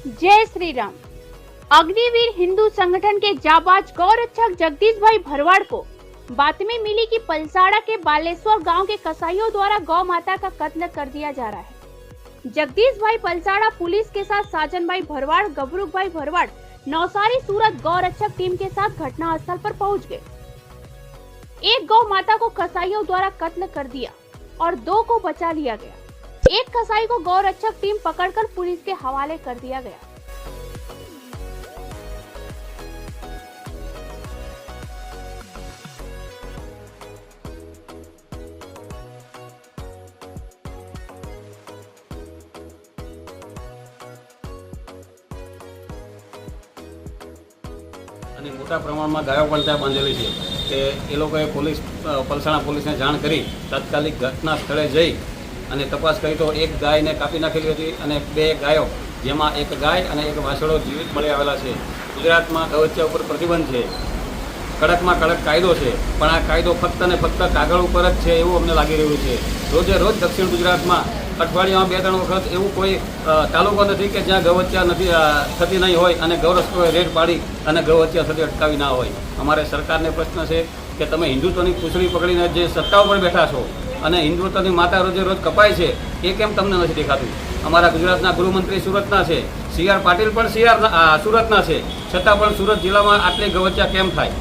जय श्री राम। अग्निवीर हिंदू संगठन के जाबाज गौरक्षक जगदीश भाई भरवाड़ को बातमी मिली कि पलसाड़ा के बालेश्वर गांव के कसाईयों द्वारा गौ माता का कत्ल कर दिया जा रहा है। जगदीश भाई पलसाड़ा पुलिस के साथ साजन भाई भरवाड़, गबरूख भाई भरवाड़, नौसारी सूरत गौरक्षक टीम के साथ घटना स्थल पर पहुंच गए। एक गौ माता को कसाईयों द्वारा कत्ल कर दिया और 2 को बचा लिया गया। एक कसाई को गौरक्षक टीम पकड़कर पुलिस के हवाले कर दिया गया। અને મોટા પ્રમાણમાં ગાયો પણ ત્યાં બાંધેલી છે કે એ લોકોએ પલસાણા પોલીસને જાણ કરી તાત્કાલિક ઘટના સ્થળે જઈ અને તપાસ કરી તો એક ગાયને કાપી નાખેલી હતી અને 2 ગાયો, જેમાં એક ગાય અને એક વાછરડો જીવિત મળી આવેલા છે। ગુજરાતમાં ગૌહત્યા ઉપર પ્રતિબંધ છે, કડકમાં કડક કાયદો છે, પણ આ કાયદો ફક્ત ને ફક્ત કાગળ ઉપર જ છે એવું અમને લાગી રહ્યું છે। રોજે રોજ દક્ષિણ ગુજરાતમાં અઠવાડિયામાં 2-3 વખત એવું કોઈ તાલુકો નથી કે જ્યાં ગૌહત્યા નથી થતી નહીં હોય અને ગૌરક્ષકોએ રેડ પાડી અને ગૌહત્યા થતી અટકાવી ના હોય। અમારે સરકારને પ્રશ્ન છે કે તમે હિન્દુત્વની પૂંછડી પકડીને જે સત્તા ઉપર બેઠા છો અને હિન્દુત્વની માતા રોજે રોજ કપાય છે એ કેમ તમને નથી દેખાતું? અમારા ગુજરાતના ગૃહમંત્રી સુરતના છે, CR પાટીલ પણ સુરતના છે, છતાં પણ સુરત જિલ્લામાં આટલી ગૌહત્યા કેમ થાય?